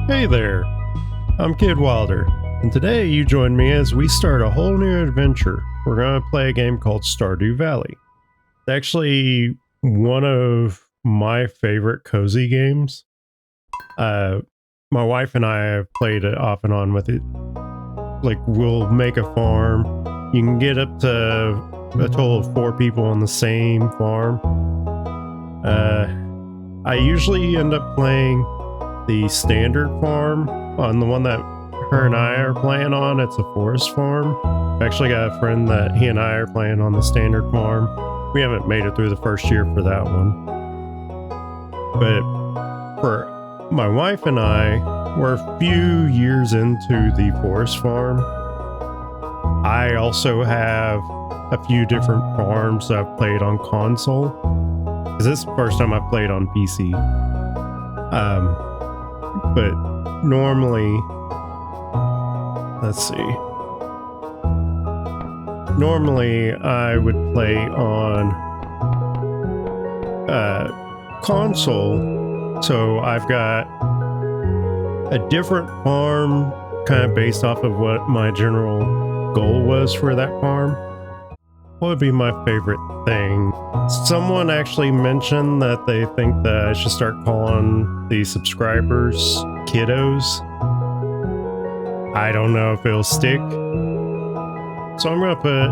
Hey there, I'm Kid Wilder, and today you join me as we start a whole new adventure. We're going to play a game called Stardew Valley. It's actually one of my favorite cozy games. My wife and I have played it off and on with it. Like, we'll make a farm. You can get up to a total of 4 people on the same farm. I usually end up playing the standard farm. On the one that her and I are playing on, it's a forest farm. I've actually got a friend that he and I are playing on the standard farm. We haven't made it through the first year for that one. But for my wife and I, we're a few years into the forest farm. I also have a few different farms that I've played on console. This is the first time I've played on PC. But normally, let's see. Normally, I would play on console. So I've got a different farm kind of based off of what my general goal was for that farm. What would be my favorite thing? Someone actually mentioned that they think that I should start calling the subscribers kiddos. I don't know if it'll stick. So I'm going to put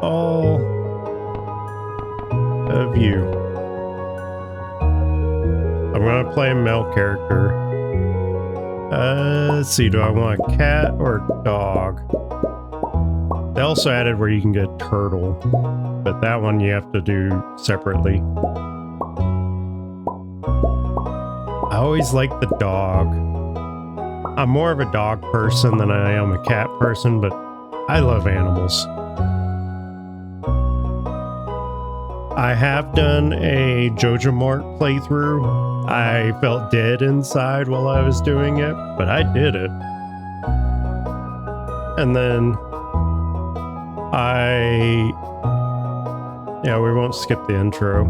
all of you. I'm going to play a male character. Let's see, do I want a cat or a dog? They also added where you can get a turtle, but that one you have to do separately. I always like the dog. I'm more of a dog person than I am a cat person, but I love animals. I have done a Jojo Mart playthrough. I felt dead inside while I was doing it, but I did it. And then yeah, we won't skip the intro.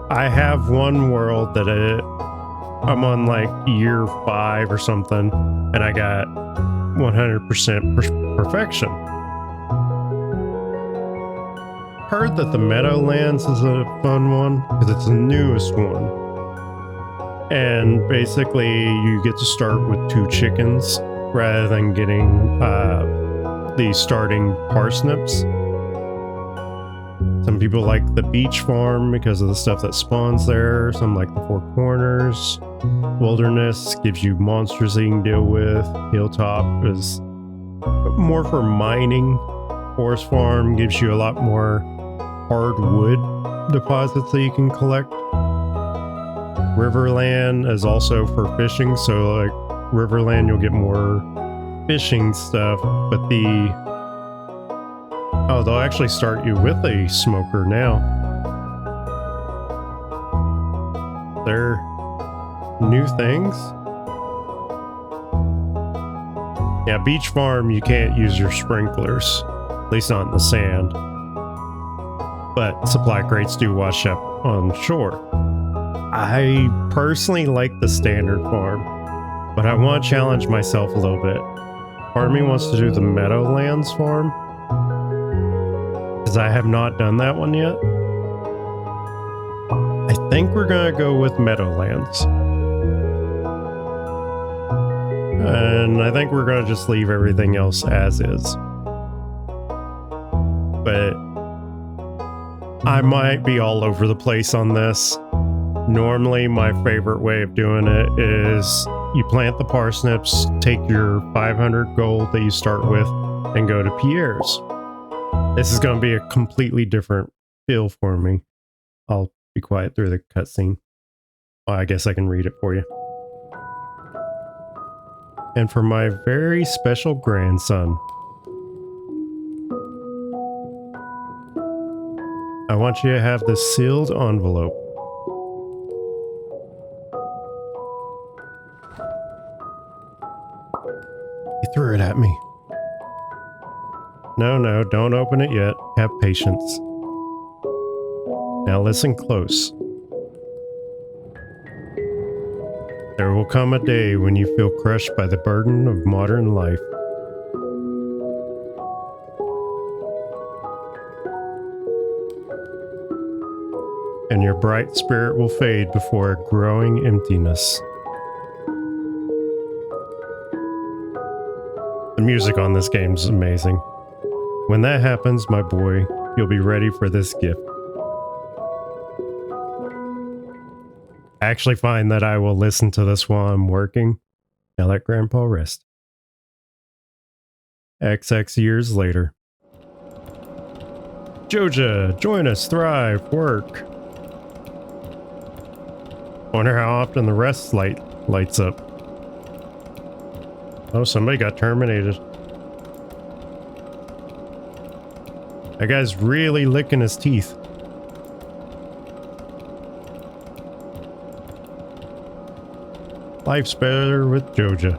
I have one world that I'm on like year 5 or something, and I got 100% perfection. Heard that the Meadowlands is a fun one because it's the newest one. And basically you get to start with 2 chickens rather than getting the starting parsnips. Some people like the beach farm because of the stuff that spawns there. Some like the 4 corners. Wilderness gives you monsters that you can deal with. Hilltop is more for mining. Forest farm gives you a lot more hardwood deposits that you can collect. Riverland is also for fishing, so like Riverland you'll get more fishing stuff, but they'll actually start you with a smoker now. They're new things. Yeah, beach farm you can't use your sprinklers, at least not in the sand. But supply crates do wash up on shore. I personally like the standard farm, but I want to challenge myself a little bit. Part of me wants to do the Meadowlands farm, because I have not done that one yet. I think we're going to go with Meadowlands. And I think we're going to just leave everything else as is. But I might be all over the place on this. Normally, my favorite way of doing it is you plant the parsnips, take your 500 gold that you start with, and go to Pierre's. This is going to be a completely different feel for me. I'll be quiet through the cutscene. Well, I guess I can read it for you. And for my very special grandson, I want you to have this sealed envelope. He threw it at me. No, don't open it yet. Have patience. Now listen close. There will come a day when you feel crushed by the burden of modern life. And your bright spirit will fade before a growing emptiness. The music on this game is amazing. When that happens, my boy, you'll be ready for this gift. I actually find that I will listen to this while I'm working. Now let Grandpa rest. XX years later. Joja, join us, thrive, work. Wonder how often the rest light lights up. Oh, somebody got terminated. That guy's really licking his teeth. Life's better with Joja.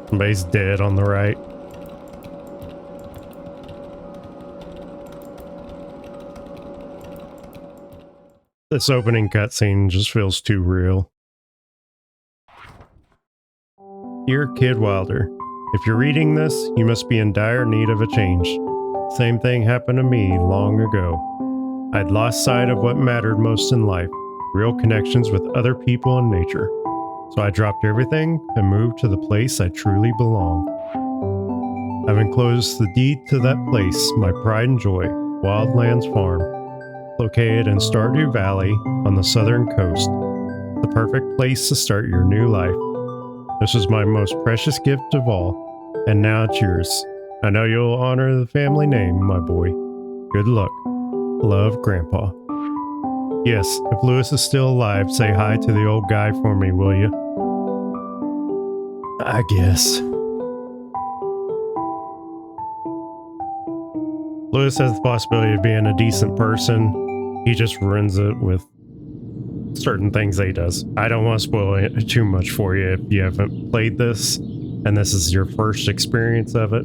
Somebody's dead on the right. This opening cutscene just feels too real. Dear Kid Wilder, if you're reading this, you must be in dire need of a change. Same thing happened to me long ago. I'd lost sight of what mattered most in life, real connections with other people and nature. So I dropped everything and moved to the place I truly belong. I've enclosed the deed to that place, my pride and joy, Wildlands Farm, located in Stardew Valley on the southern coast. The perfect place to start your new life. This is my most precious gift of all, and now it's yours. I know you'll honor the family name, my boy. Good luck. Love, Grandpa. Yes, if Lewis is still alive, say hi to the old guy for me, will you? I guess. Lewis has the possibility of being a decent person. He just ruins it with certain things that he does. I don't want to spoil it too much for you if you haven't played this and this is your first experience of it.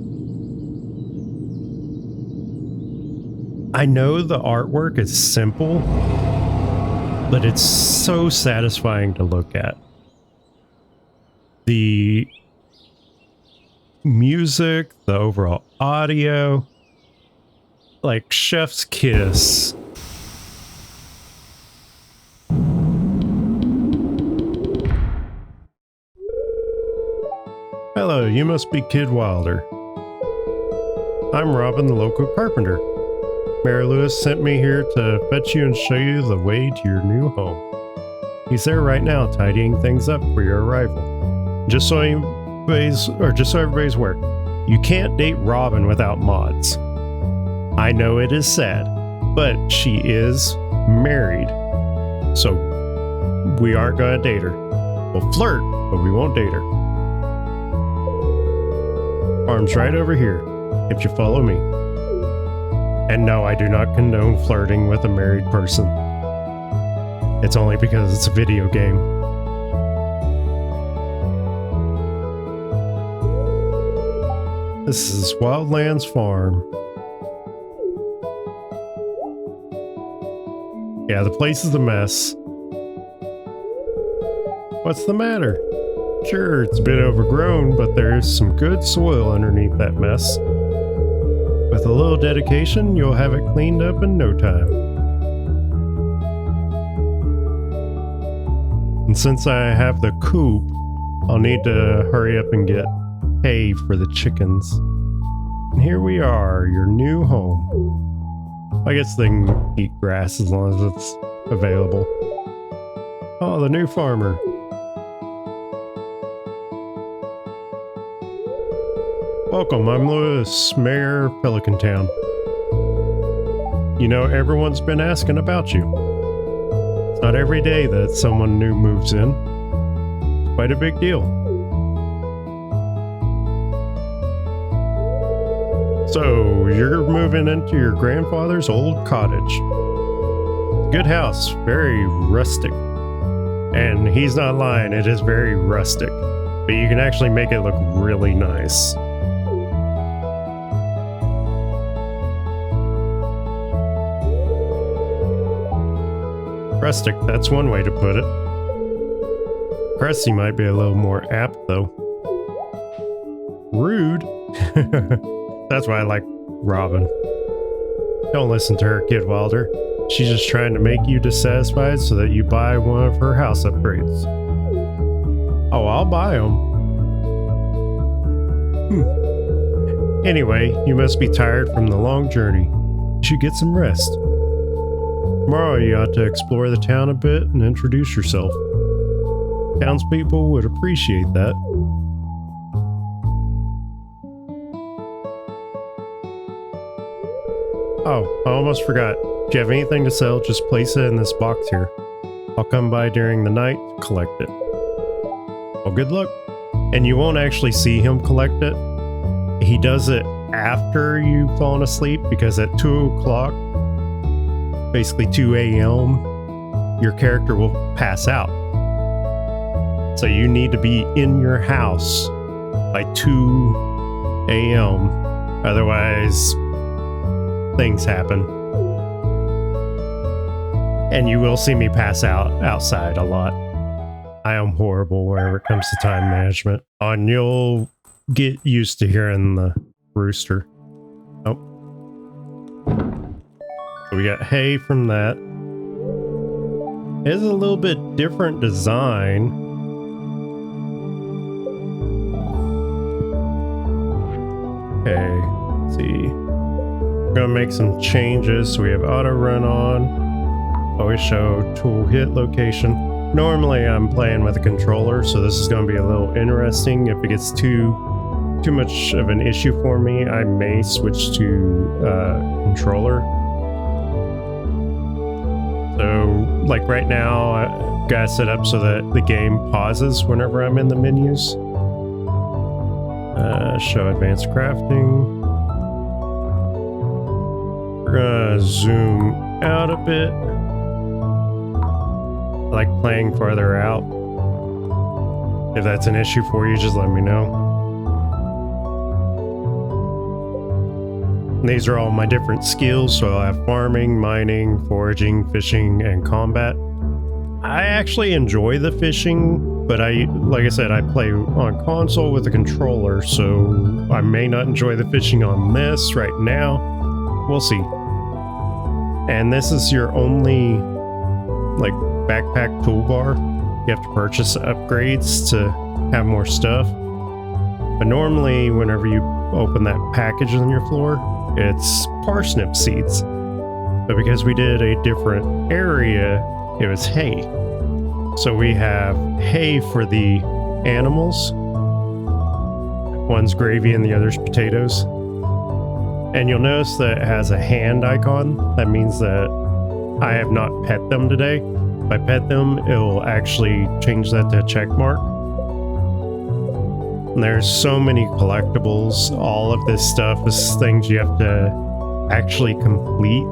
I know the artwork is simple, but it's so satisfying to look at. The music, the overall audio, like Chef's Kiss. Hello, you must be Kid Wilder. I'm Robin, the local carpenter. Mayor Lewis sent me here to fetch you and show you the way to your new home. He's there right now tidying things up for your arrival. Just so everybody's aware, you can't date Robin without mods. I know it is sad, but she is married, so we aren't gonna date her. We'll flirt, but we won't date her. Farm's right over here, if you follow me. And no, I do not condone flirting with a married person. It's only because it's a video game. This is Wildlands Farm. Yeah, the place is a mess. What's the matter? Sure, it's a bit overgrown, but there's some good soil underneath that mess. With a little dedication, you'll have it cleaned up in no time. And since I have the coop, I'll need to hurry up and get hay for the chickens. And here we are, your new home. I guess they can eat grass as long as it's available. Oh, the new farmer. Welcome, I'm Lewis, Mayor of Pelican Town. You know, everyone's been asking about you. It's not every day that someone new moves in. It's quite a big deal. So, you're moving into your grandfather's old cottage. Good house, very rustic. And he's not lying, it is very rustic. But you can actually make it look really nice. Rustic, that's one way to put it. Crusty might be a little more apt, though. Rude. That's why I like Robin. Don't listen to her, Kid Wilder. She's just trying to make you dissatisfied so that you buy one of her house upgrades. Oh, I'll buy them. Anyway, you must be tired from the long journey. You should get some rest. Tomorrow you ought to explore the town a bit and introduce yourself. Townspeople would appreciate that. Oh, I almost forgot. If you have anything to sell, just place it in this box here. I'll come by during the night to collect it. Well, good luck. And you won't actually see him collect it. He does it after you've fallen asleep, because at 2 o'clock, basically 2 a.m., your character will pass out. So you need to be in your house by 2 a.m. Otherwise, things happen. And you will see me pass out outside a lot. I am horrible whenever it comes to time management. And you'll get used to hearing the rooster. Oh. So we got hay from that. It's a little bit different design. Okay, let's see. We're gonna make some changes. So we have auto run on. Always show tool hit location. Normally I'm playing with a controller, so this is gonna be a little interesting. If it gets too much of an issue for me, I may switch to controller. So like right now, I've got it set up so that the game pauses whenever I'm in the menus. Show advanced crafting. We're gonna zoom out a bit. I like playing farther out. If that's an issue for you, just let me know. And these are all my different skills, so I have farming, mining, foraging, fishing, and combat. I actually enjoy the fishing, but like I said, I play on console with a controller, so I may not enjoy the fishing on this right now. We'll see. And this is your only, like, backpack toolbar. You have to purchase upgrades to have more stuff. But normally, whenever you open that package on your floor, it's parsnip seeds. But because we did a different area, it was hay. So we have hay for the animals. One's gravy and the other's potatoes. And you'll notice that it has a hand icon. That means that I have not pet them today. If I pet them, it will actually change that to a check mark. And there's so many collectibles. All of this stuff is things you have to actually complete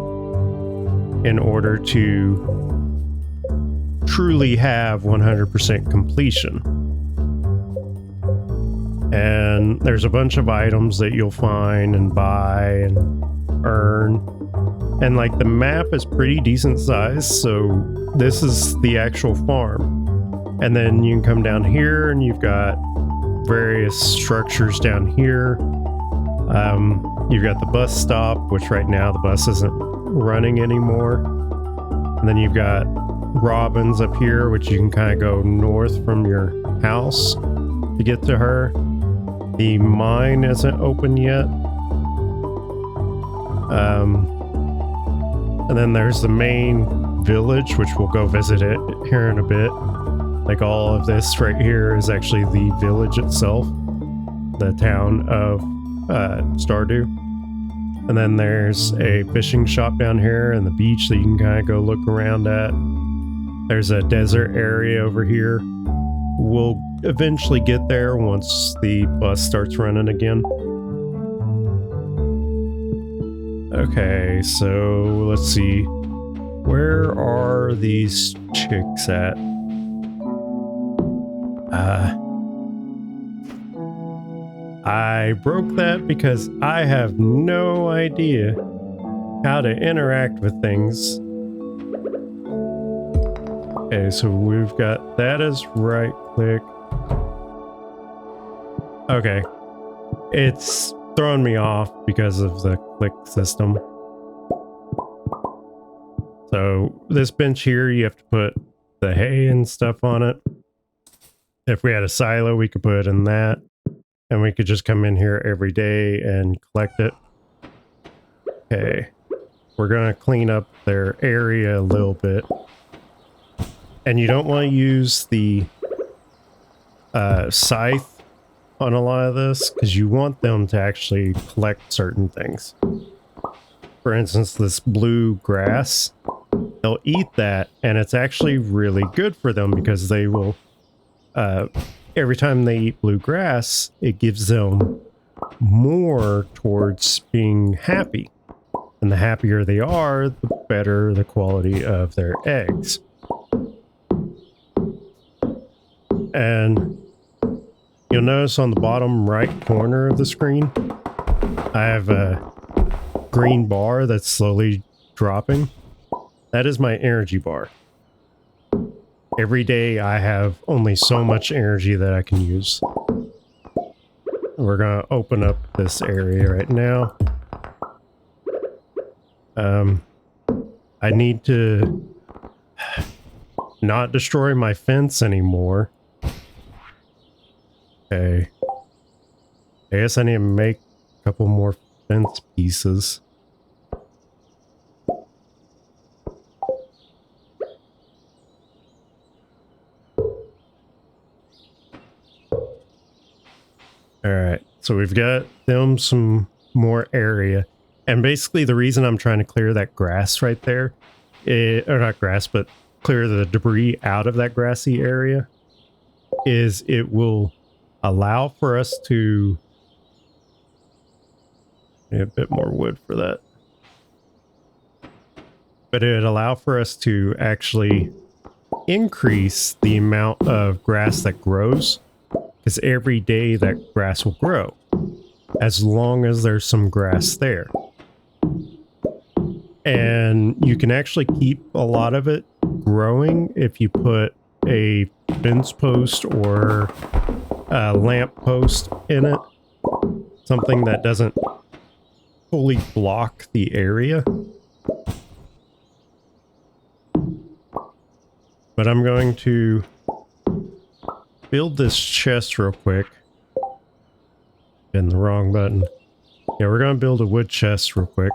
in order to truly have 100% completion. And there's a bunch of items that you'll find and buy and earn. And like the map is pretty decent size, so this is the actual farm. And then you can come down here and you've got various structures down here. You've got the bus stop, which right now the bus isn't running anymore. And then you've got Robin's up here, which you can kind of go north from your house to get to her. The mine isn't open yet. And then there's the main village, which we'll go visit it here in a bit. Like all of this right here is actually the village itself, the town of Stardew. And then there's a fishing shop down here and the beach that you can kind of go look around at. There's a desert area over here. We'll eventually get there once the bus starts running again. Okay, so let's see. Where are these chicks at? I broke that because I have no idea how to interact with things. Okay, so we've got that as right click. Okay. It's throwing me off because of the click system. So this bench here, you have to put the hay and stuff on it. If we had a silo, we could put it in that. And we could just come in here every day and collect it. Okay. We're going to clean up their area a little bit. And you don't want to use the scythe on a lot of this, because you want them to actually collect certain things. For instance, this blue grass, they'll eat that, and it's actually really good for them because they will, every time they eat blue grass, it gives them more towards being happy. And the happier they are, the better the quality of their eggs. And you'll notice on the bottom right corner of the screen, I have a green bar that's slowly dropping. That is my energy bar. Every day I have only so much energy that I can use. We're going to open up this area right now. I need to not destroy my fence anymore. Okay. I guess I need to make a couple more fence pieces. Alright, so we've got them some more area. And basically the reason I'm trying to clear that grass right there, or not grass, but clear the debris out of that grassy area, is it will allow for us to need a bit more wood for that. But it would allow for us to actually increase the amount of grass that grows, because every day that grass will grow, as long as there's some grass there. And you can actually keep a lot of it growing if you put a fence post or a lamp post in it. Something that doesn't fully block the area. But I'm going to build this chest real quick. Hitting the wrong button. Yeah, we're going to build a wood chest real quick.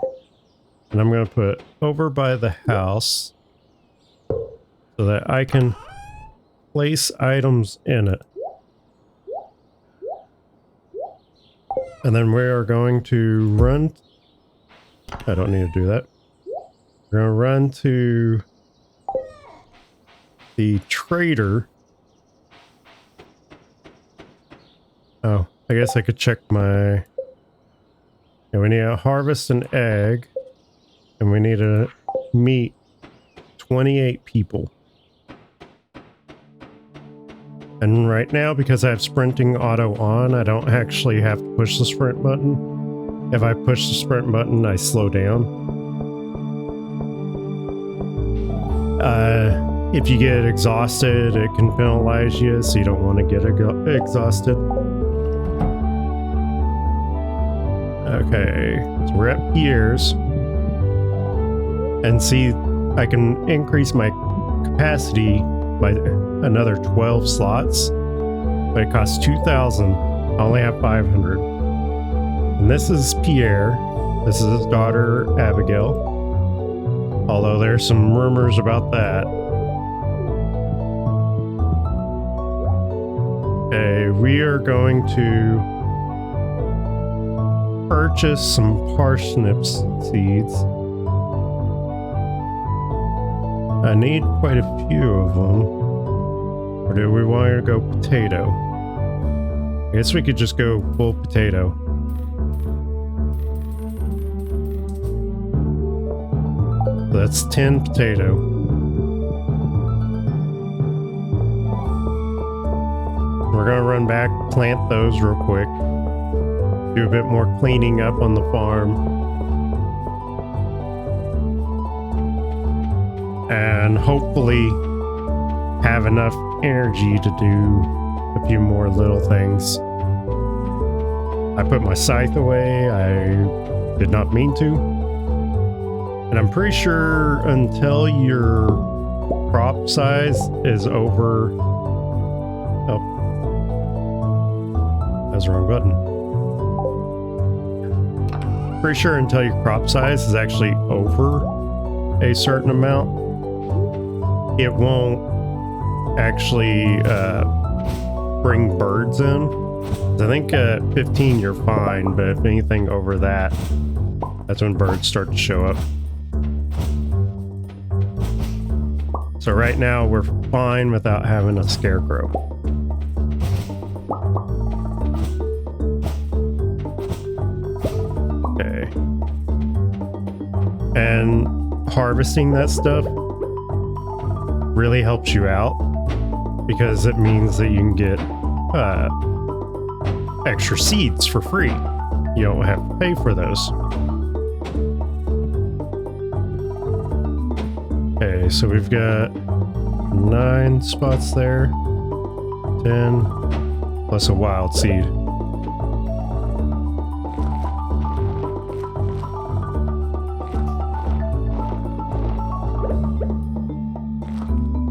And I'm going to put over by the house so that I can place items in it. And then we are going to run. I don't need to do that. We're going to run to the trader. Oh, I guess I could check my... Yeah, we need to harvest an egg. And we need to meet 28 people. And right now, because I have sprinting auto on, I don't actually have to push the sprint button. If I push the sprint button, I slow down. If you get exhausted, it can penalize you, so you don't want to get exhausted. Okay, so we're at Pierre's. And see, I can increase my capacity by another 12 slots, but it costs 2,000. I only have 500. And this is Pierre. This is his daughter, Abigail. Although there's some rumors about that. Okay, we are going to purchase some parsnip seeds. I need quite a few of them. Or do we want to go potato? I guess we could just go full potato. That's 10 potato. We're gonna run back, plant those real quick. Do a bit more cleaning up on the farm. And hopefully have enough energy to do a few more little things. I put my scythe away. I did not mean to. And I'm pretty sure until your crop size is over... Oh. That was the wrong button. Pretty sure until your crop size is actually over a certain amount, it won't actually bring birds in. I think at 15 you're fine, but if anything over that, that's when birds start to show up. So right now we're fine without having a scarecrow. Okay. And harvesting that stuff really helps you out because it means that you can get extra seeds for free. You don't have to pay for those. Okay, so we've got 9 spots there, 10 plus a wild seed.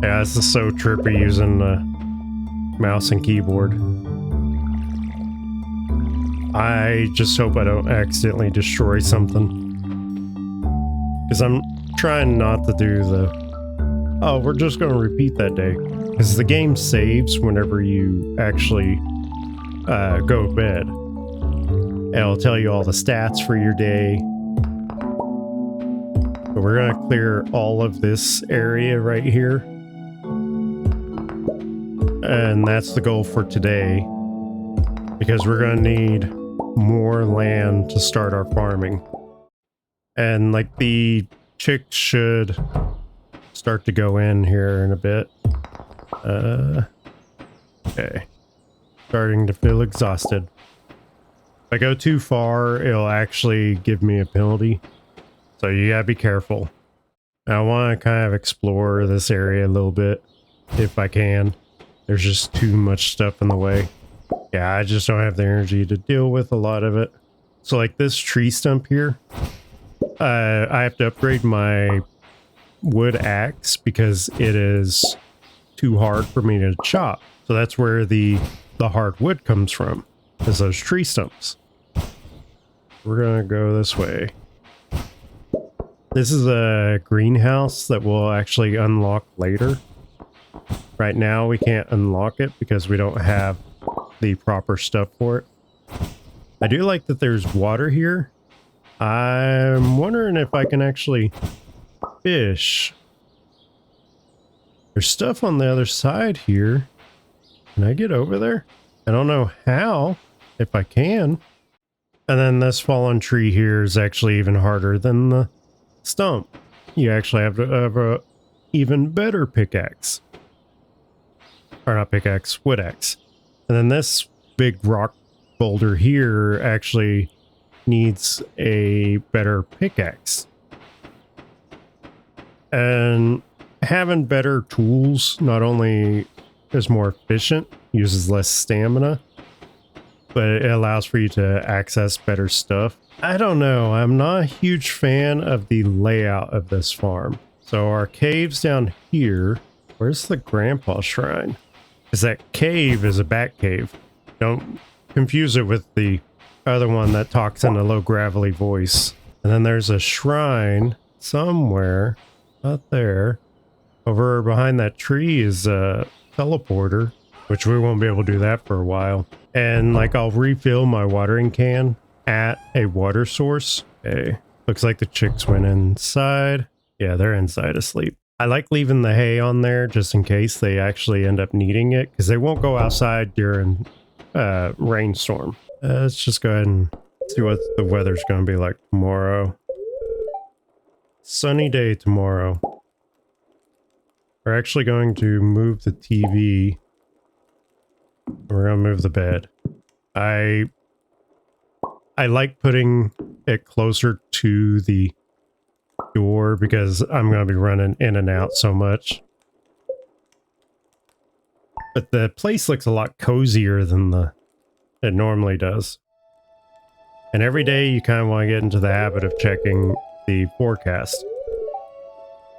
Yeah, this is so trippy using the mouse and keyboard. I just hope I don't accidentally destroy something. Because I'm trying not to do the, oh, we're just going to repeat that day. Because the game saves whenever you actually go to bed. And it'll tell you all the stats for your day. So we're going to clear all of this area right here. And that's the goal for today. Because we're going to need more land to start our farming. And like the chicks should start to go in here in a bit. Okay. Starting to feel exhausted. If I go too far, it'll actually give me a penalty. So you gotta be careful. I want to kind of explore this area a little bit if I can. There's just too much stuff in the way. Yeah, I just don't have the energy to deal with a lot of it. So like this tree stump here, I have to upgrade my wood axe because it is too hard for me to chop. So that's where the hard wood comes from, is those tree stumps. We're gonna go this way. This is a greenhouse that we'll actually unlock later. Right now we can't unlock it because we don't have the proper stuff for it. I do like that there's water here. I'm wondering if I can actually fish. There's stuff on the other side here. Can I get over there? I don't know how, if I can. And then this fallen tree here is actually even harder than the stump. You actually have to have a even better pickaxe. Or not pickaxe, wood axe. And then this big rock boulder here actually needs a better pickaxe. And having better tools not only is more efficient, uses less stamina, but it allows for you to access better stuff. I don't know. I'm not a huge fan of the layout of this farm. So our cave's down here. Where's the grandpa shrine? Because that cave is a bat cave. Don't confuse it with the other one that talks in a low gravelly voice. And then there's a shrine somewhere out there. Over behind that tree is a teleporter, which we won't be able to do that for a while. And like I'll refill my watering can at a water source. Okay. Looks like the chicks went inside. Yeah, they're inside asleep. I like leaving the hay on there just in case they actually end up needing it, because they won't go outside during rainstorm. Let's just go ahead and see what the weather's going to be like tomorrow. Sunny day tomorrow. We're actually going to move the TV. We're going to move the bed. I like putting it closer to the door because I'm going to be running in and out so much. But the place looks a lot cozier than it normally does. And every day you kind of want to get into the habit of checking the forecast.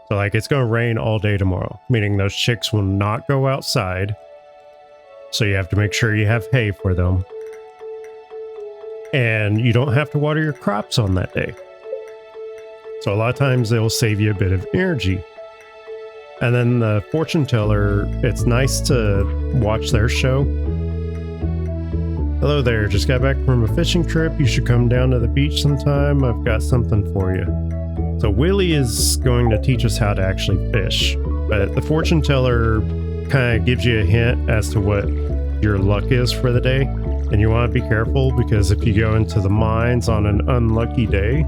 So like it's going to rain all day tomorrow, meaning those chicks will not go outside. So you have to make sure you have hay for them. And you don't have to water your crops on that day. So a lot of times they'll save you a bit of energy. And then the fortune teller, it's nice to watch their show. Hello there, just got back from a fishing trip. You should come down to the beach sometime. I've got something for you. So Willie is going to teach us how to actually fish. But the fortune teller kind of gives you a hint as to what your luck is for the day. And you want to be careful because if you go into the mines on an unlucky day,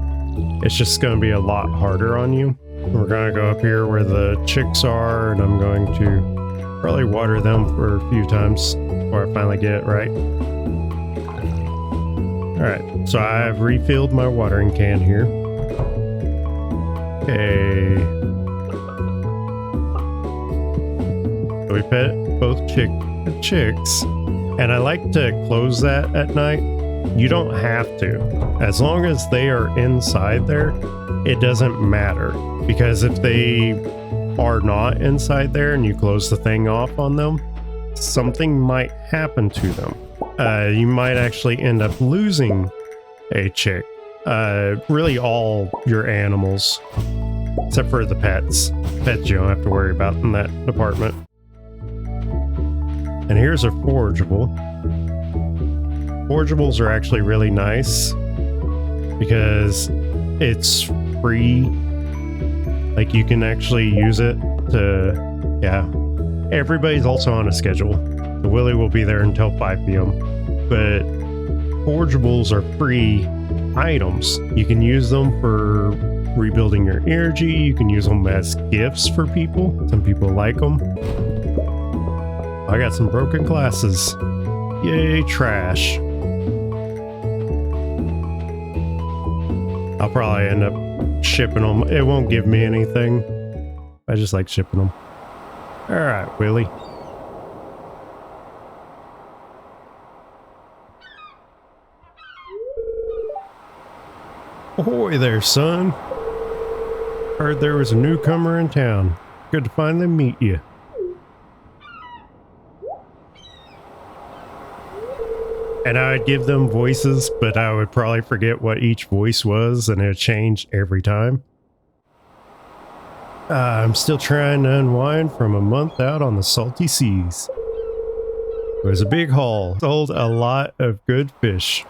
it's just going to be a lot harder on you. We're going to go up here where the chicks are, and I'm going to probably water them for a few times before I finally get it right. Alright, so I've refilled my watering can here. Okay. So we pet both chicks, and I like to close that at night. You don't have to. As long as they are inside there, it doesn't matter. Because if they are not inside there and you close the thing off on them, something might happen to them. You might actually end up losing a chick. Really all your animals, except for the pets. Pets you don't have to worry about in that department. And here's a forageable. Forageables are actually really nice because it's free. Like you can actually use it to, yeah. Everybody's also on a schedule. The Willie will be there until 5 p.m. But forageables are free items. You can use them for rebuilding your energy. You can use them as gifts for people. Some people like them. I got some broken glasses. Yay, trash. I'll probably end up shipping them. It won't give me anything. I just like shipping them. Alright, Willie. Ahoy there, son. Heard there was a newcomer in town. Good to finally meet you. And I would give them voices, but I would probably forget what each voice was, and it would change every time. I'm still trying to unwind from a month out on the salty seas. It was a big haul. Sold a lot of good fish.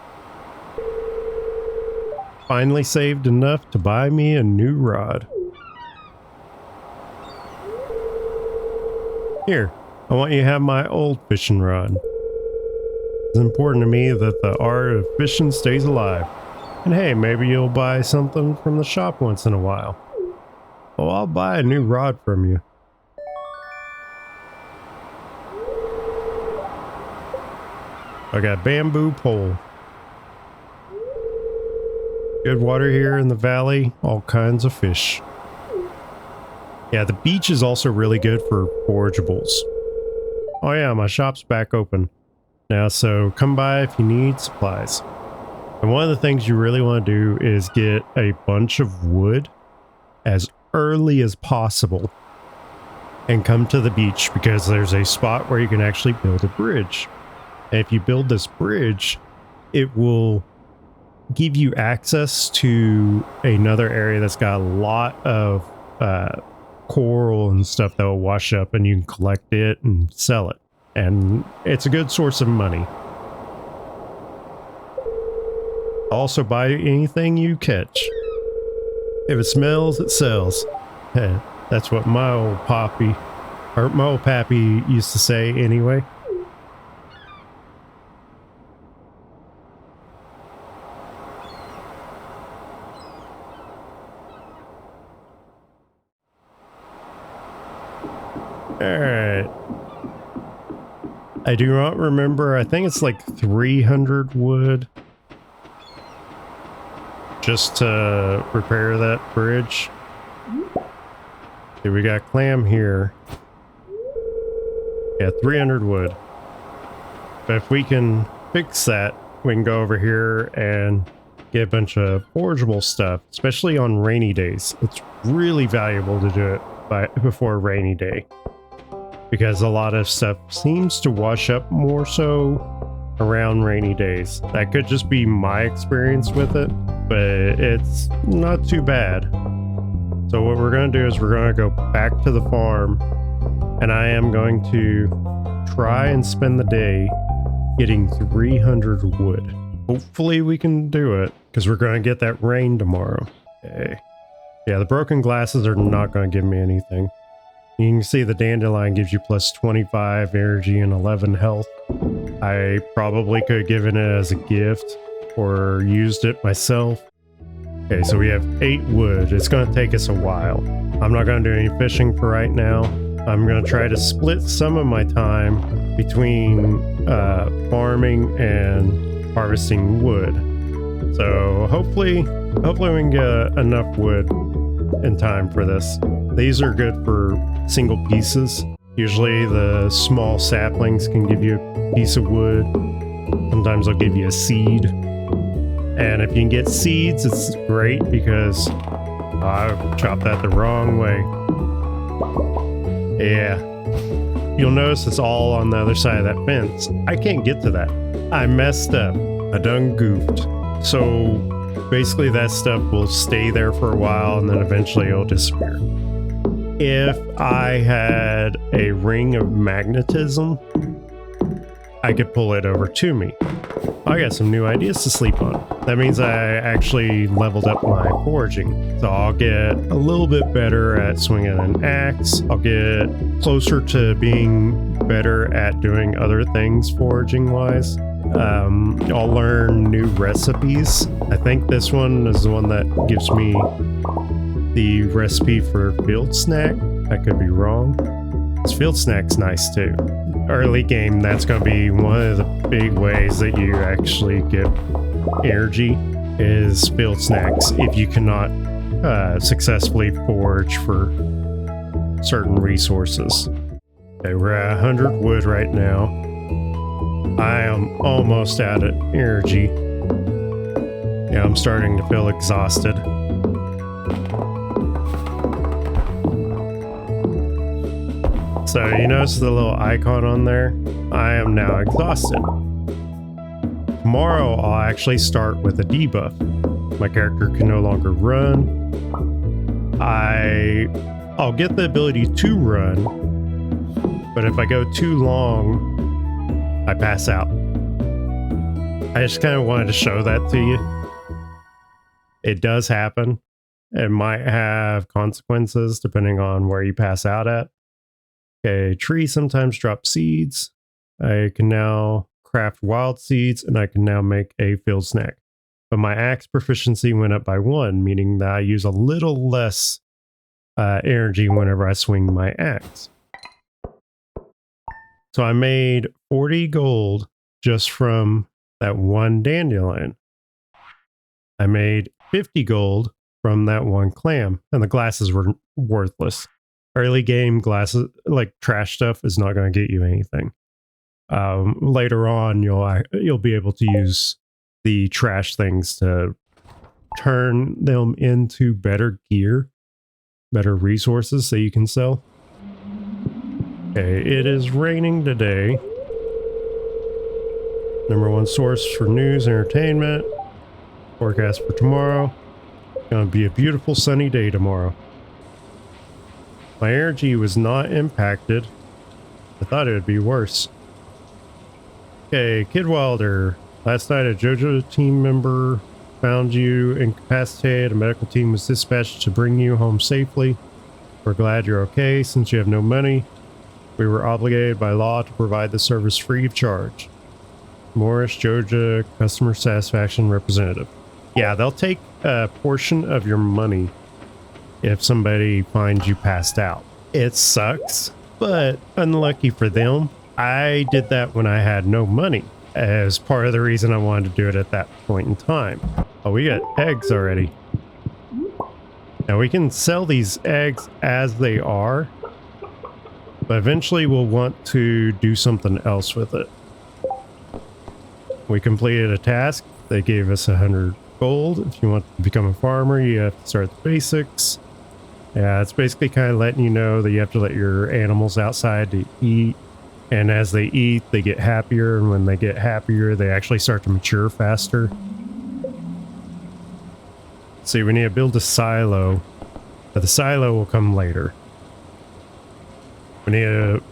Finally saved enough to buy me a new rod. Here, I want you to have my old fishing rod. It's important to me that the art of fishing stays alive. And hey, maybe you'll buy something from the shop once in a while. Oh, I'll buy a new rod from you. I got a bamboo pole. Good water here in the valley, all kinds of fish. Yeah, the beach is also really good for forageables. Oh yeah, my shop's back open now, so come by if you need supplies. And one of the things you really want to do is get a bunch of wood as early as possible and come to the beach, because there's a spot where you can actually build a bridge. And if you build this bridge, it will give you access to another area that's got a lot of coral and stuff that will wash up, and you can collect it and sell it. And it's a good source of money. Also buy anything you catch. If it smells, it sells. Hey, that's what my old pappy used to say anyway. Alright. I do not remember. I think it's like 300 wood just to repair that bridge. See, we got clam here. Yeah, 300 wood. But if we can fix that, we can go over here and get a bunch of forageable stuff, especially on rainy days. It's really valuable to do it before a rainy day, because a lot of stuff seems to wash up more so around rainy days. That could just be my experience with it, but it's not too bad. So what we're going to do is we're going to go back to the farm, and I am going to try and spend the day getting 300 wood. Hopefully we can do it, because we're going to get that rain tomorrow. Okay. Yeah, the broken glasses are not going to give me anything. You can see the dandelion gives you plus 25 energy and 11 health. I probably could have given it as a gift or used it myself. Okay, so we have 8 wood. It's going to take us a while. I'm not going to do any fishing for right now. I'm going to try to split some of my time between farming and harvesting wood. So hopefully we can get enough wood in time for this. These are good for single pieces. Usually the small saplings can give you a piece of wood. Sometimes they'll give you a seed. And if you can get seeds, it's great, because I chopped that the wrong way. Yeah. You'll notice it's all on the other side of that fence. I can't get to that. I messed up. I done goofed. So basically that stuff will stay there for a while, and then eventually it'll disappear. If I had a ring of magnetism, I could pull it over to me. I got some new ideas to sleep on. That means I actually leveled up my foraging. So I'll get a little bit better at swinging an axe. I'll get closer to being better at doing other things foraging wise. I'll learn new recipes. I think this one is the one that gives me the recipe for field snack. I could be wrong. This field snack's nice too. Early game, that's going to be one of the big ways that you actually get energy, is field snacks, if you cannot successfully forage for certain resources. Okay, we're at 100 wood right now. I am almost out of energy. Yeah, I'm starting to feel exhausted. So you notice the little icon on there? I am now exhausted. Tomorrow I'll actually start with a debuff. My character can no longer run. I'll get the ability to run, but if I go too long, I pass out. I just kind of wanted to show that to you. It does happen. It might have consequences depending on where you pass out at. Okay, trees sometimes drop seeds. I can now craft wild seeds, and I can now make a field snack. But my axe proficiency went up by 1, meaning that I use a little less energy whenever I swing my axe. So I made 40 gold just from that one dandelion. I made 50 gold from that one clam, and the glasses were worthless. Early game glasses, like trash stuff, is not going to get you anything. Later on, you'll be able to use the trash things to turn them into better gear, better resources that you can sell. Okay, it is raining today. #1 source for news, entertainment. Forecast for tomorrow. Gonna be a beautiful sunny day tomorrow. My energy was not impacted. I thought it would be worse. Okay, Kid Wilder. Last night a JoJo team member found you incapacitated. A medical team was dispatched to bring you home safely. We're glad you're okay. Since you have no money, we were obligated by law to provide the service free of charge. Morris, JoJo, customer satisfaction representative. Yeah, they'll take a portion of your money if somebody finds you passed out. It sucks, but unlucky for them. I did that when I had no money, as part of the reason I wanted to do it at that point in time. Oh, we got eggs already. Now we can sell these eggs as they are, But eventually we'll want to do something else with it. We completed a task. They gave us 100 gold. If you want to become a farmer, you have to start the basics. Yeah, it's basically kind of letting you know that you have to let your animals outside to eat. And as they eat, they get happier. And when they get happier, they actually start to mature faster. See, we need to build a silo, but the silo will come later. We need to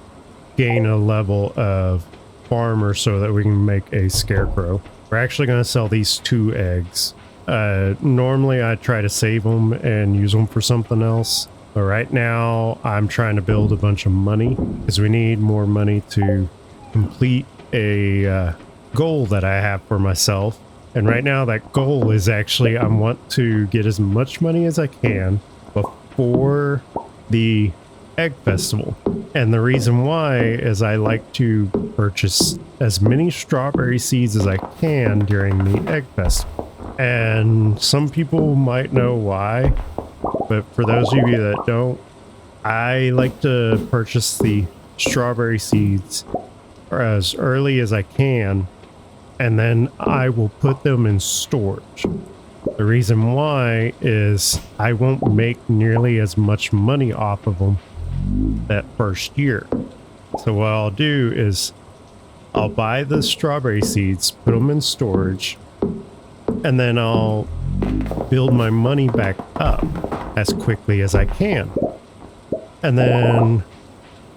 gain a level of farmer so that we can make a scarecrow. We're actually going to sell these 2 eggs. Normally I try to save them and use them for something else. But right now I'm trying to build a bunch of money because we need more money to complete a goal that I have for myself. And right now that goal is actually I want to get as much money as I can before the egg festival. And the reason why is I like to purchase as many strawberry seeds as I can during the egg festival. And some people might know why, but for those of you that don't, I like to purchase the strawberry seeds as early as I can, and then I will put them in storage. The reason why is I won't make nearly as much money off of them that first year. So what I'll do is I'll buy the strawberry seeds, put them in storage, and then I'll build my money back up as quickly as I can. And then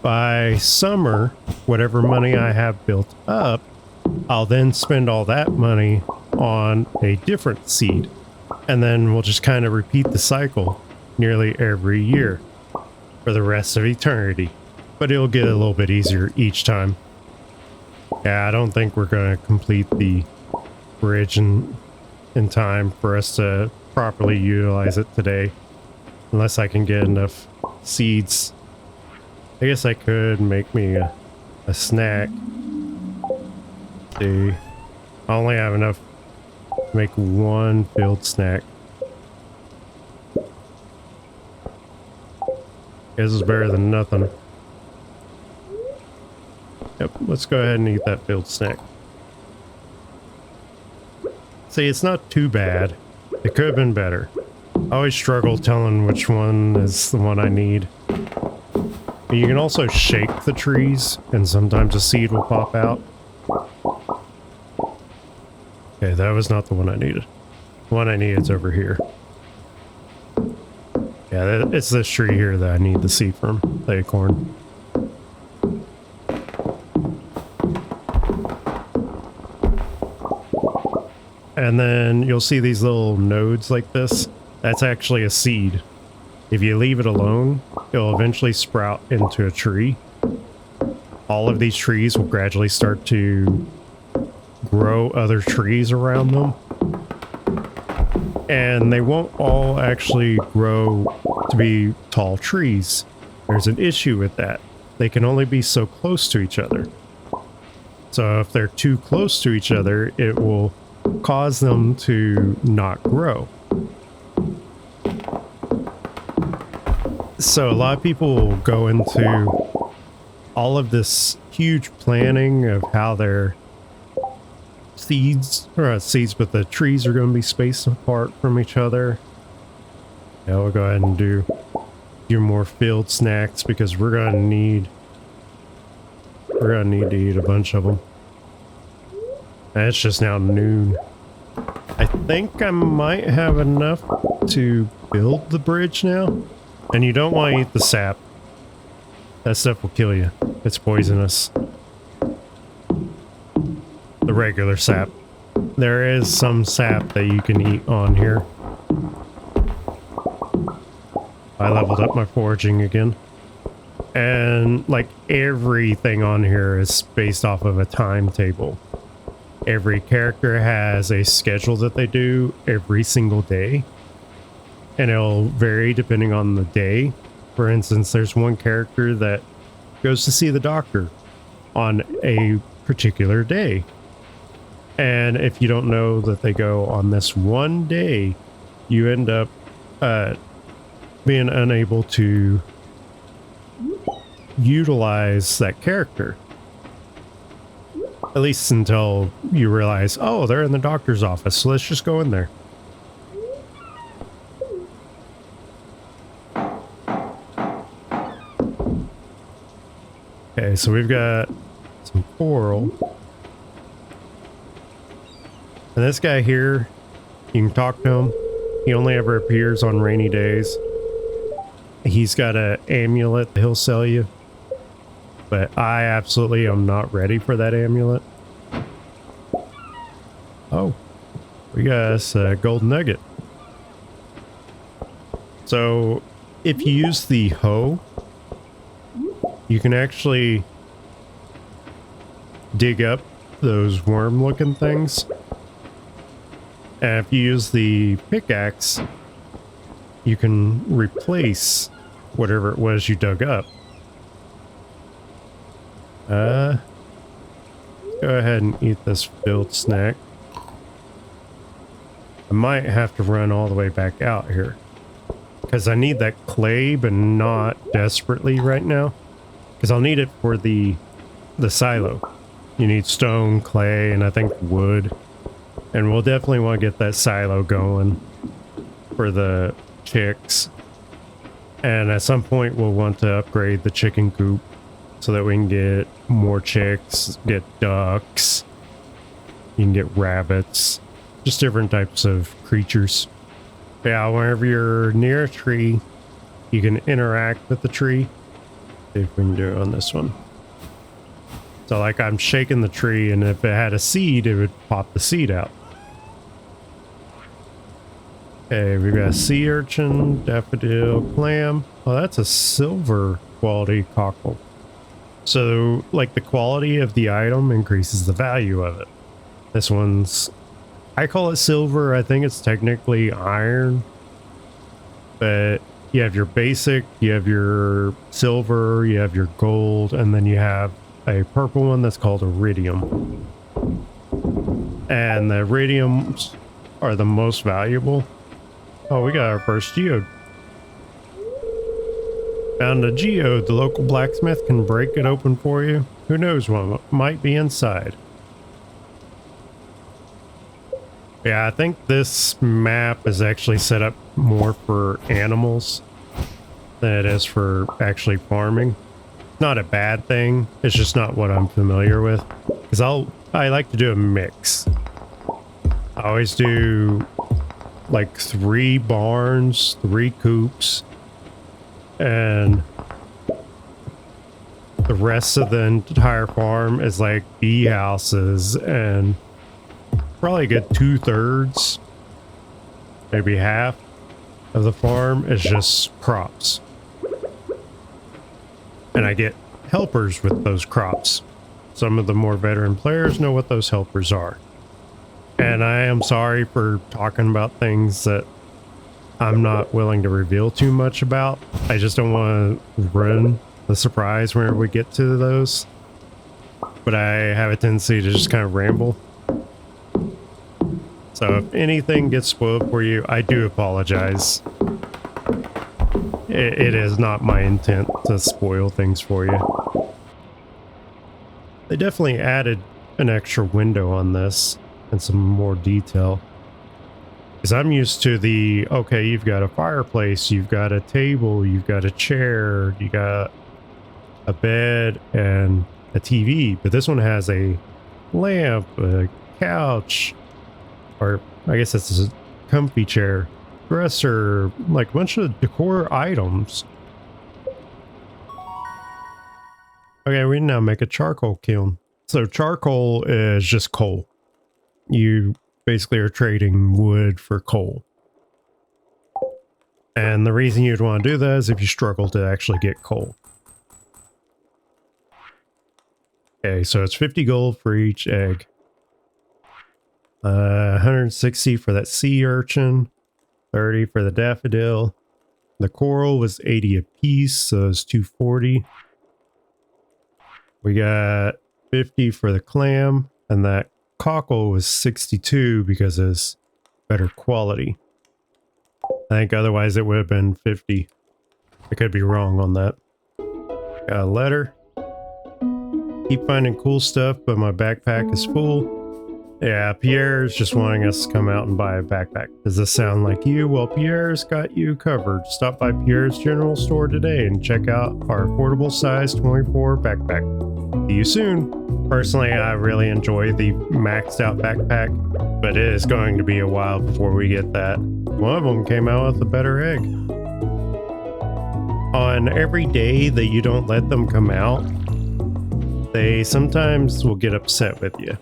by summer, whatever money I have built up, I'll then spend all that money on a different seed. And then we'll just kind of repeat the cycle nearly every year for the rest of eternity. But it'll get a little bit easier each time. Yeah, I don't think we're going to complete the bridge in time for us to properly utilize it today. Unless I can get enough seeds. I guess I could make me a snack. See, I only have enough to make 1 field snack. This is better than nothing. Yep, let's go ahead and eat that field snack. See, it's not too bad. It could have been better. I always struggle telling which one is the one I need. You can also shake the trees, and sometimes a seed will pop out. Okay, that was not the one I needed. The one I need is over here. Yeah, it's this tree here that I need the seed from, the acorn. And then you'll see these little nodes like this. That's actually a seed. If you leave it alone, it'll eventually sprout into a tree. All of these trees will gradually start to grow other trees around them. And they won't all actually grow to be tall trees. There's an issue with that. They can only be so close to each other. So if they're too close to each other, it will cause them to not grow. So a lot of people will go into all of this huge planning of how their seeds, or not seeds, but the trees are going to be spaced apart from each other. Yeah, we'll go ahead and do more field snacks because we're going to need to eat a bunch of them. And it's just now noon. I think I might have enough to build the bridge now. And you don't want to eat the sap. That stuff will kill you. It's poisonous. The regular sap. There is some sap that you can eat on here. I leveled up my foraging again. And like everything on here is based off of a timetable. Every character has a schedule that they do every single day. And it'll vary depending on the day. For instance, there's one character that goes to see the doctor on a particular day. And if you don't know that they go on this one day, you end up being unable to utilize that character. At least until you realize, oh, they're in the doctor's office, so let's just go in there. Okay, so we've got some coral. And this guy here, you can talk to him. He only ever appears on rainy days. He's got an amulet he'll sell you. But I absolutely am not ready for that amulet. Oh, we got us a gold nugget. So if you use the hoe, you can actually dig up those worm looking things. And if you use the pickaxe, you can replace whatever it was you dug up. Go ahead and eat this filled snack. I might have to run all the way back out here because I need that clay, but not desperately right now, because I'll need it for the silo. You need stone, clay, and I think wood, and we'll definitely want to get that silo going for the chicks. And at some point we'll want to upgrade the chicken coop so that we can get more chicks, get ducks, you can get rabbits, just different types of creatures. Yeah, whenever you're near a tree, you can interact with the tree. See if we can do it on this one. So like I'm shaking the tree, and if it had a seed, it would pop the seed out. Okay, we've got sea urchin, daffodil, clam. Oh, that's a silver quality cockle. So like the quality of the item increases the value of it. This one's, I call it silver. I think it's technically iron, but you have your basic, you have your silver, you have your gold, and then you have a purple one that's called iridium. And the iridiums are the most valuable. Oh, we got our first geode. Found a geode. The local blacksmith can break it open for you. Who knows what might be inside. Yeah, I think this map is actually set up more for animals than it is for actually farming. Not a bad thing. It's just not what I'm familiar with. Because I like to do a mix. I always do like 3 barns, 3 coops, and the rest of the entire farm is like bee houses, and probably a good 2/3, maybe half of the farm is just crops. And I get helpers with those crops. Some of the more veteran players know what those helpers are. And I am sorry for talking about things that I'm not willing to reveal too much about. I just don't want to ruin the surprise whenever we get to those. But I have a tendency to just kind of ramble. So if anything gets spoiled for you, I do apologize. It is not my intent to spoil things for you. They definitely added an extra window on this and some more detail. Because I'm used to the, okay, you've got a fireplace, you've got a table, you've got a chair, you got a bed and a TV. But this one has a lamp, a couch, or I guess it's a comfy chair, dresser, like a bunch of decor items. Okay, we now make a charcoal kiln. So charcoal is just coal. You basically are trading wood for coal. And the reason you'd want to do that is if you struggle to actually get coal. Okay, so it's 50 gold for each egg. 160 for that sea urchin. 30 for the daffodil. The coral was 80 a piece, so it's 240. We got 50 for the clam, and that cockle was 62 because it's better quality. I think otherwise it would have been 50. I could be wrong on that. Got a letter. Keep finding cool stuff, but my backpack is full. Yeah, Pierre's just wanting us to come out and buy a backpack. Does this sound like you? Well, Pierre's got you covered. Stop by Pierre's General Store today and check out our affordable size 24 backpack. See you soon. Personally, I really enjoy the maxed out backpack, but it is going to be a while before we get that. One of them came out with a better egg. On every day that you don't let them come out, they sometimes will get upset with you.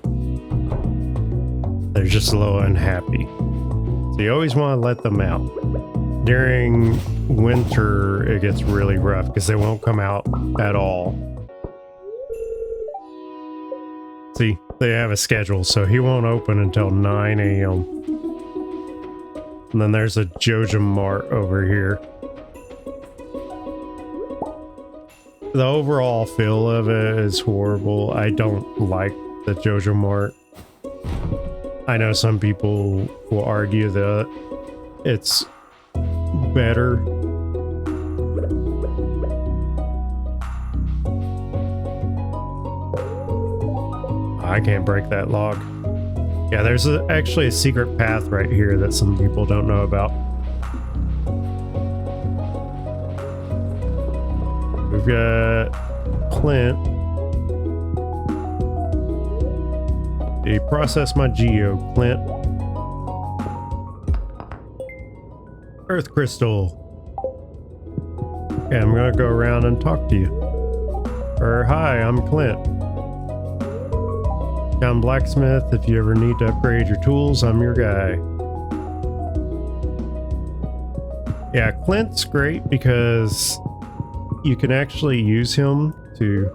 They're just a little unhappy. So you always want to let them out. During winter, it gets really rough because they won't come out at all. See, they have a schedule, so he won't open until 9 a.m. And then there's a Joja Mart over here. The overall feel of it is horrible. I don't like the Joja Mart. I know some people will argue that it's better. I can't break that log. Yeah, there's actually a secret path right here that some people don't know about. We've got Clint. They process my geo, Clint. Earth crystal. Okay, I'm gonna go around and talk to you. Or hi, I'm Clint. I'm blacksmith. If you ever need to upgrade your tools, I'm your guy. Yeah, Clint's great because you can actually use him to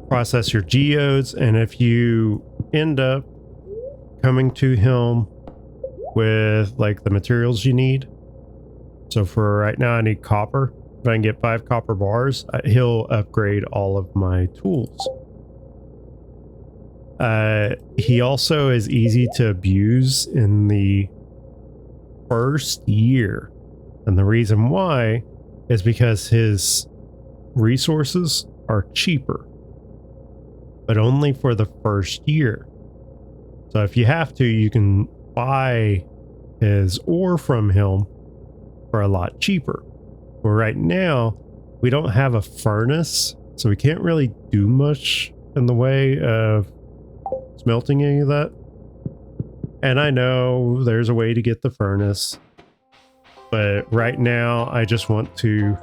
process your geodes, and if you end up coming to him with like the materials you need, so for right now I need copper. If I can get 5 copper bars, he'll upgrade all of my tools. He also is easy to abuse in the first year, and the reason why is because his resources are cheaper, but only for the first year. So if you have to, you can buy his ore from him for a lot cheaper. But right now, we don't have a furnace, so we can't really do much in the way of smelting any of that. And I know there's a way to get the furnace, but right now I just want to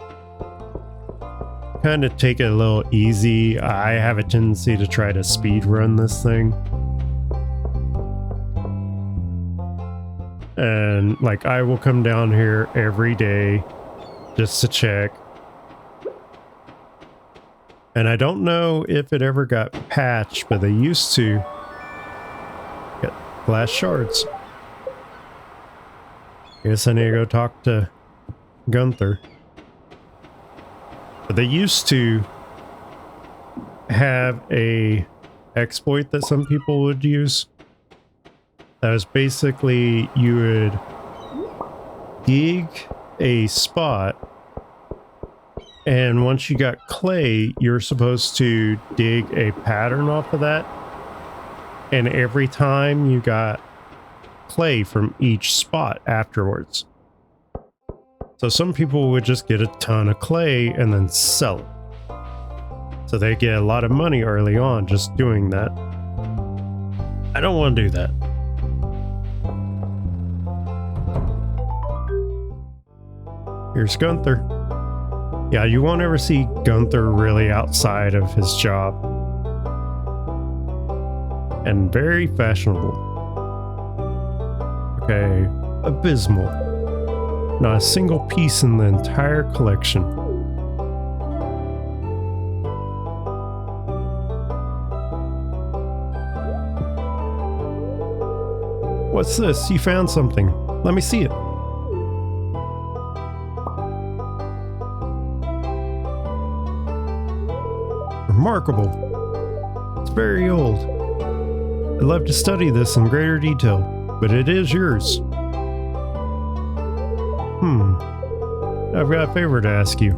kind of take it a little easy. I have a tendency to try to speed run this thing. And like I will come down here every day just to check. And I don't know if it ever got patched, but they used to get glass shards. I guess I need to go talk to Gunther. But they used to have a exploit that some people would use. That was basically you would dig a spot, and once you got clay, you're supposed to dig a pattern off of that. And every time you got clay from each spot afterwards. So some people would just get a ton of clay and then sell it. So they get a lot of money early on just doing that. I don't want to do that. Here's Gunther. Yeah, you won't ever see Gunther really outside of his job. And very fashionable. Okay, abysmal. Not a single piece in the entire collection. What's this? You found something. Let me see it. Remarkable. It's very old. I'd love to study this in greater detail, but it is yours. I've got a favor to ask you.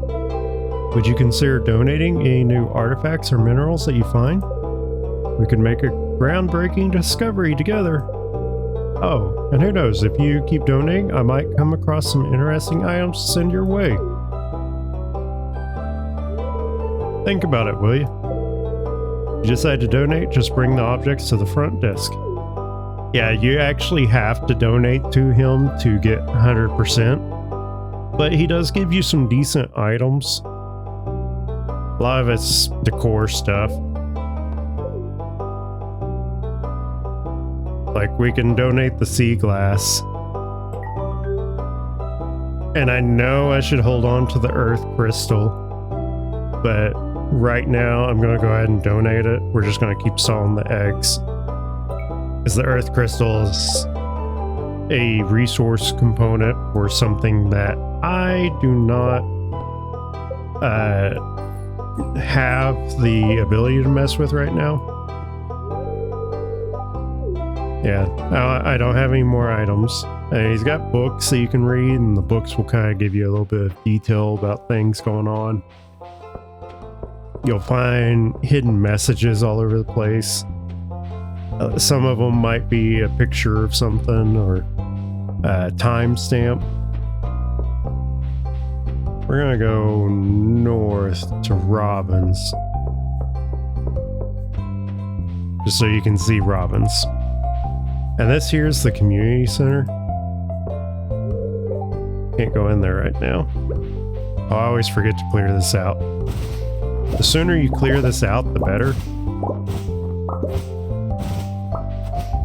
Would you consider donating any new artifacts or minerals that you find? We could make a groundbreaking discovery together. Oh, and who knows, if you keep donating, I might come across some interesting items to send your way. Think about it, will you? If you decide to donate, just bring the objects to the front desk. Yeah, you actually have to donate to him to get 100%, but he does give you some decent items. A lot of it's decor stuff. Like, we can donate the sea glass. And I know I should hold on to the earth crystal, but right now I'm going to go ahead and donate it. We're just going to keep selling the eggs. Because the earth crystal is a resource component for something that I do not have the ability to mess with right now. Yeah, I don't have any more items. And he's got books that you can read, and the books will kind of give you a little bit of detail about things going on. You'll find hidden messages all over the place. Some of them might be a picture of something or a timestamp. We're gonna go north to Robin's, just so you can see Robin's. And this here's the community center. Can't go in there right now. I always forget to clear this out. The sooner you clear this out, the better.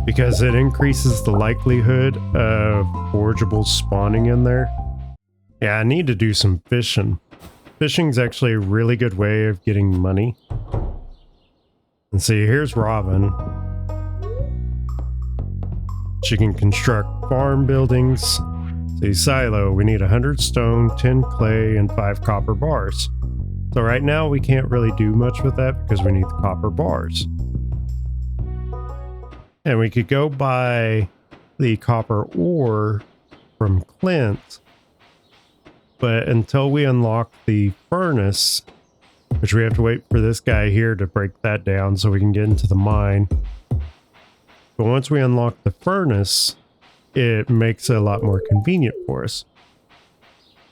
Because it increases the likelihood of forageables spawning in there. Yeah, I need to do some fishing. Fishing's actually a really good way of getting money. And see, here's Robin. She can construct farm buildings. See, silo, we need 100 stone, 10 clay, and 5 copper bars. So right now we can't really do much with that because we need the copper bars. And we could go buy the copper ore from Clint, but until we unlock the furnace, which we have to wait for this guy here to break that down so we can get into the mine. But once we unlock the furnace, it makes it a lot more convenient for us.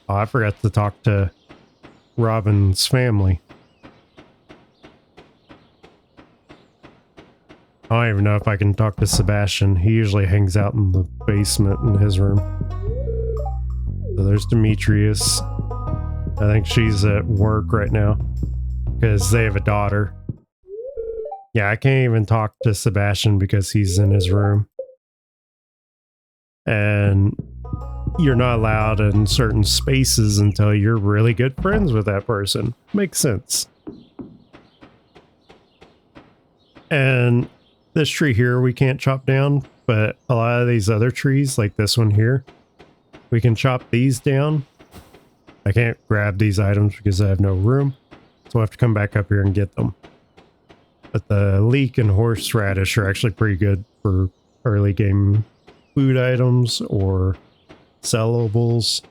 Oh, I forgot to talk to Robin's family. I don't even know if I can talk to Sebastian. He usually hangs out in the basement in his room. So there's Demetrius. I think she's at work right now because they have a daughter. Yeah, I can't even talk to Sebastian because he's in his room. And you're not allowed in certain spaces until you're really good friends with that person. Makes sense. And this tree here we can't chop down, but a lot of these other trees, like this one here, we can chop these down. I can't grab these items because I have no room, so I have to come back up here and get them. But the leek and horseradish are actually pretty good for early game food items or sellables.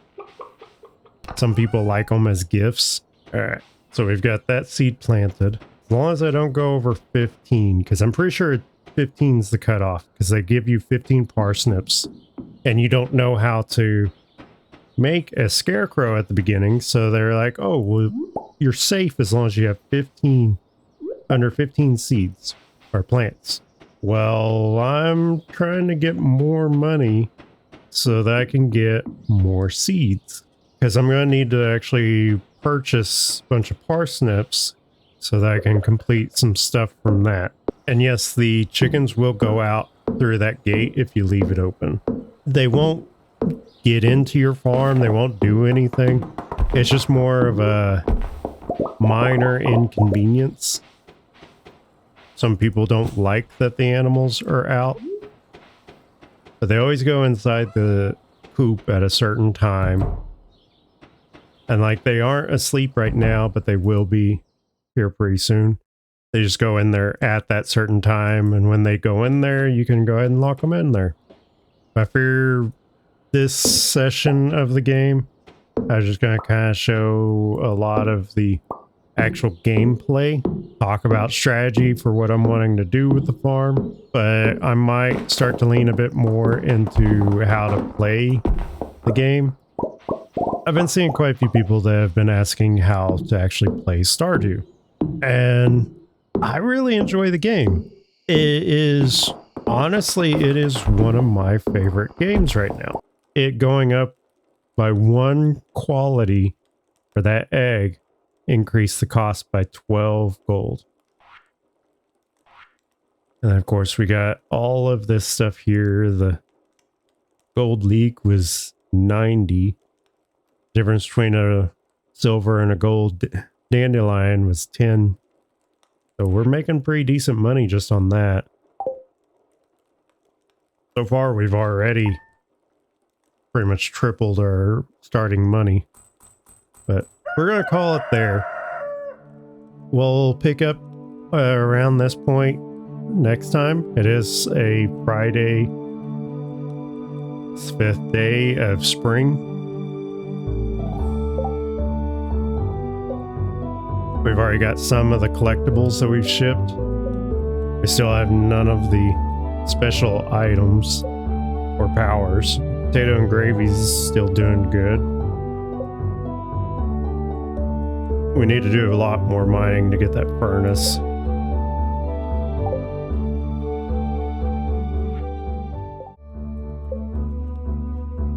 Some people like them as gifts. All right, so we've got that seed planted. As long as I don't go over 15, because I'm pretty sure 15 is the cutoff, because they give you 15 parsnips, and you don't know how to make a scarecrow at the beginning, so they're like, oh, well, you're safe as long as you have 15, under 15 seeds or plants. Well, I'm trying to get more money so that I can get more seeds, because I'm going to need to actually purchase a bunch of parsnips so that I can complete some stuff from that. And yes, the chickens will go out through that gate if you leave it open. They won't get into your farm. They won't do anything. It's just more of a minor inconvenience. Some people don't like that the animals are out, but they always go inside the coop at a certain time. And like, they aren't asleep right now, but they will be here pretty soon. They just go in there at that certain time, and when they go in there, you can go ahead and lock them in there. I fear this session of the game, I was just going to kind of show a lot of the actual gameplay, talk about strategy for what I'm wanting to do with the farm, but I might start to lean a bit more into how to play the game. I've been seeing quite a few people that have been asking how to actually play Stardew, and I really enjoy the game. It is, honestly, it is one of my favorite games right now. It going up by 1 quality for that egg increased the cost by 12 gold. And then of course we got all of this stuff here. The gold leek was 90. Difference between a silver and a gold dandelion was 10. So we're making pretty decent money just on that. So far we've already pretty much tripled our starting money. But we're going to call it there. We'll pick up around this point next time. It is a Friday, 5th day of spring. We've already got some of the collectibles that we've shipped. We still have none of the special items or powers. Potato and gravy's still doing good. We need to do a lot more mining to get that furnace.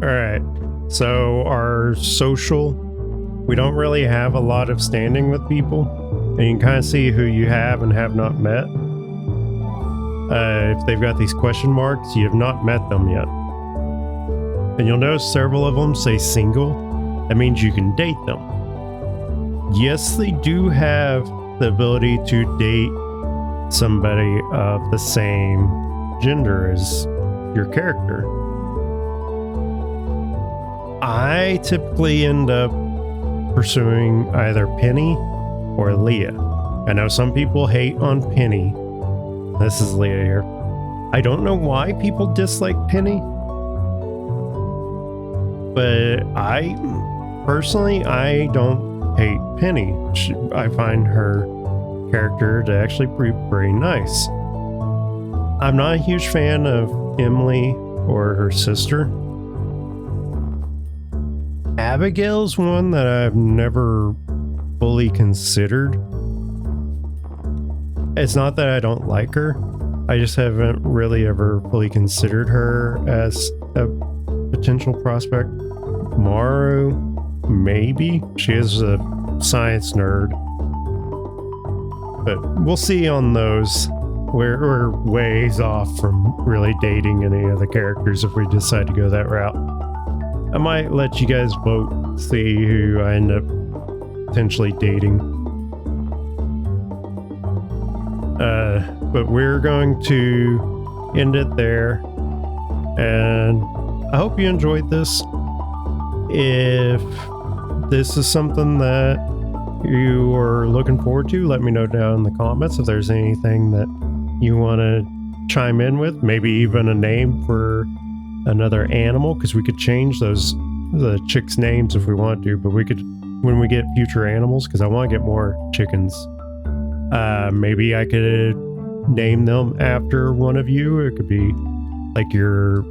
Alright, so our social, we don't really have a lot of standing with people. And you can kind of see who you have and have not met. If they've got these question marks, you have not met them yet. And you'll notice several of them say single. That means you can date them. Yes, they do have the ability to date somebody of the same gender as your character. I typically end up pursuing either Penny or Leah. I know some people hate on Penny. This is Leah here. I don't know why people dislike Penny, but I personally, I don't hate Penny. I find her character to actually be pretty nice. I'm not a huge fan of Emily or her sister. Abigail's one that I've never fully considered. It's not that I don't like her. I just haven't really ever fully considered her as a potential prospect. Maru, maybe. She is a science nerd. But we'll see on those. We're ways off from really dating any of the characters if we decide to go that route. I might let you guys vote, see who I end up potentially dating. But we're going to end it there. And I hope you enjoyed this. If this is something that you are looking forward to, let me know down in the comments if there's anything that you want to chime in with. Maybe even a name for another animal, because we could change the chicks' names if we want to, but we could when we get future animals, because I want to get more chickens. Maybe I could name them after one of you. It could be like your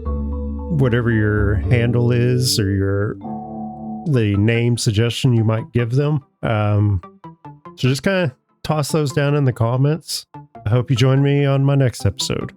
whatever your handle is, or the name suggestion you might give them. So just kind of toss those down in the comments. I hope you join me on my next episode.